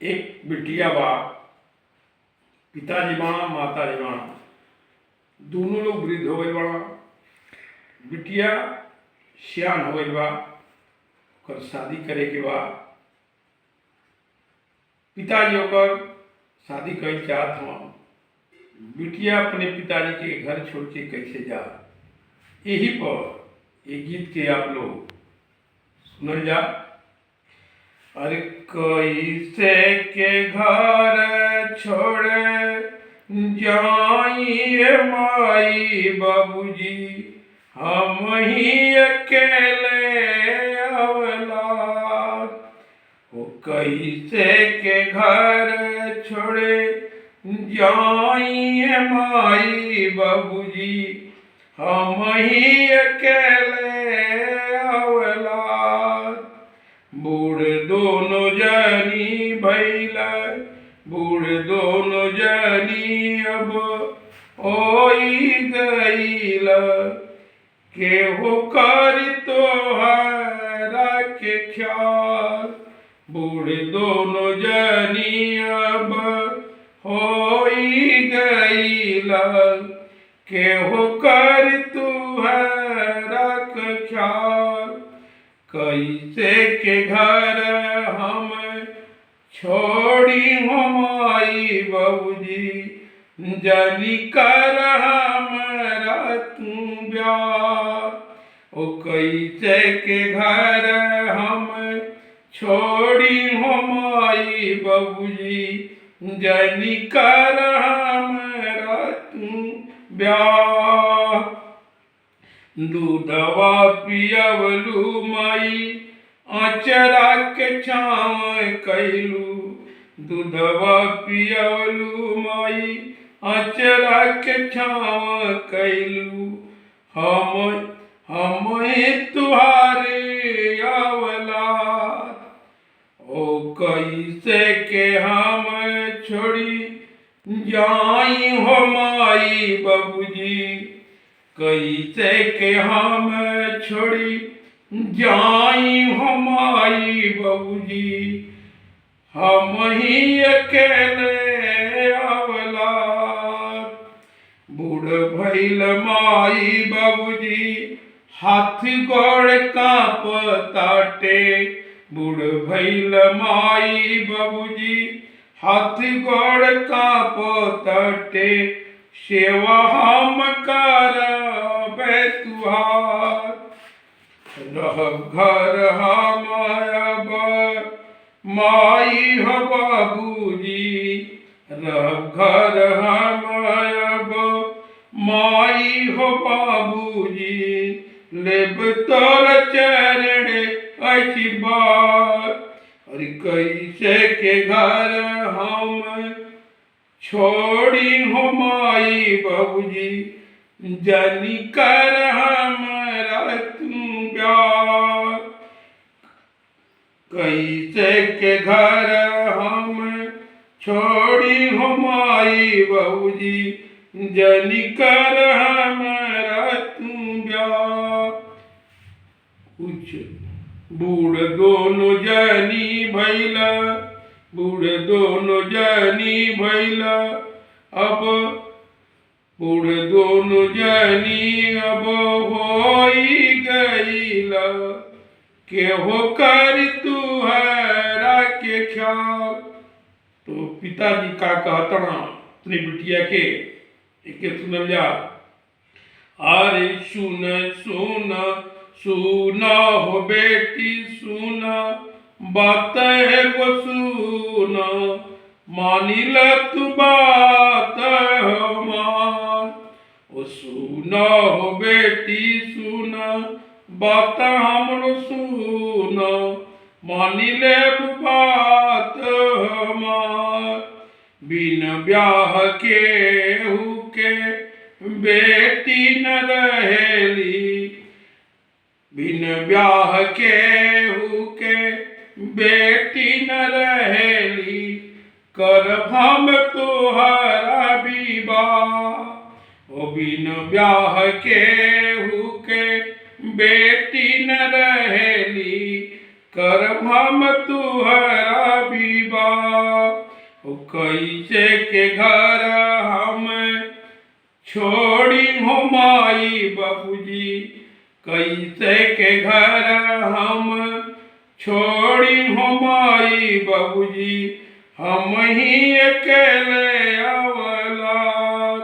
एक बिटिया बा, पिताजी बाणा माताजी बाणा, दोनों लोग वृद्ध हो गए बाणा। बिटिया सियान हो गई बा, ओकर शादी करे के बा। पिताजी ओकर शादी कईल चाहत हवन। बिटिया अपने पिताजी के घर छोड़ के कैसे जा, यही पर ये गीत के आप लोग सुनल जा। अरे कैसे के घर छोड़ जाइए माई बाबूजी, हम ही अकेले औलाद। ओ कैसे के घर छोड़े जाइए माई बाबूजी, हम ही अकेले औलाद। बूढ़ दोनों जनी भैला, बूढ़ दोनों जनी अब होई गईल। केहू कर तोहरा के ख्याल, बूढ़ दोनों जनी अब होई गईल। केहू कर तोहरा के ख्याल। कैसे के घर हम छोड़ी हो माई बाबूजी, जानी कर हमरा तू ब्याह। ओ कैसे के घर हम छोड़ी हो माई बाबूजी, जानी कर हमरा तू ब्याह। दूधवा पियवलू माई आचरा के छाँव कैलू, दूधवा पियवलू माई आचरा के छाँव कैलू। हम तुहारे औलाद। ओ कैसे के हम छोड़ी जाई हो माई बाबूजी, कैसे के हम छोड़ी जाई हो माई बाबूजी, हम ही अकेले औलाद। बूढ़ भइल माई बाबूजी, हाथ गोड़ कांप ताटे। बूढ़ भइल माई बाबूजी, हाथ गोड़ कांप ताटे। सेवा हम करबे तुहार, रहब घर हम अब माई हो बाबूजी, रहब घर हम अब माई हो बाबूजी। लेब तोर चरण आशीर्वाद। अरे कैसे के घर हम छोड़ी हो माई बाबूजी, जानी कर हमरा तू ब्याह। कैसे के घर हम छोड़ी हो माई बाबूजी, जानी कर हमरा तू ब्याह। कुछ बूढ़ दोनों जनी भैला, बूढ़ दोनों जनी भैला अब, बूढ़ दोनों जनी अब होई गईल। केहू कर तुहरा के ख्याल। तो पिताजी का कहतना अपनी बिटिया के एक सुनल जा। अरे सुन सुन सुन हो बेटी सुन, बात है वो सुन, मानिल तू बात हमार। ओ सुन हो बेटी सुन, बात हमरो सुन, मानिले बात हमार। बिन ब्याह केहू के बेटी न रहेली, बिन ब्याह केहू के बेटी न रहेली। करब हम तोहरा विवाह। ओ बिन ब्याह केहू के बेटी न रहेली, करब हम तुहरा विवाह। ओ कैसे के घर हम छोड़ी हो माई बाबूजी, कैसे के घर हम छोड़ी हो माई बाबूजी, हम ही अकेले अवलाद,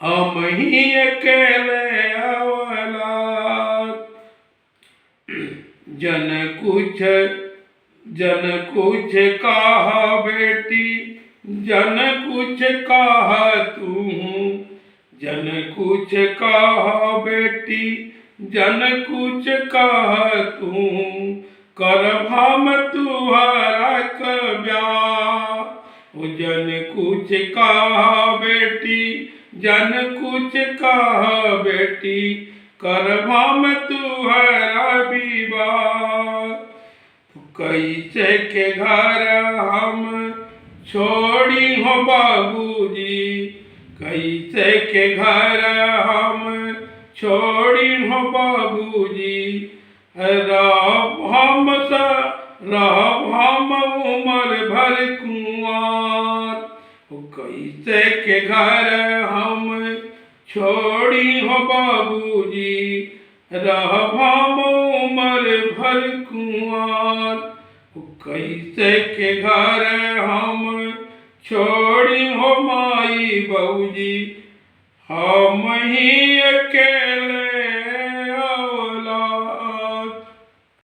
हम ही अकेले अवलाद। जन कुछ कहा बेटी, जन कुछ कहा तू, जन कुछ कहा बेटी, जन कुछ कहा तू, करब हम तुहरा क ब्याह। ओ जन कुछ कहा बेटी, जन कुछ कहा बेटी, करब हम तुहरा विवाह। कैसे के घर हम छोड़ी हो बाबूजी, कैसे के घर हम छोड़ी हो बाबूजी, रहब हम उम्र भर कुंवार। कैसे के घर हम छोड़ी हो बाबूजी, रहब हम उम्र भर कुंवार। कैसे के घर हम छोड़ी हो माई बाबूजी, हम ही अकेले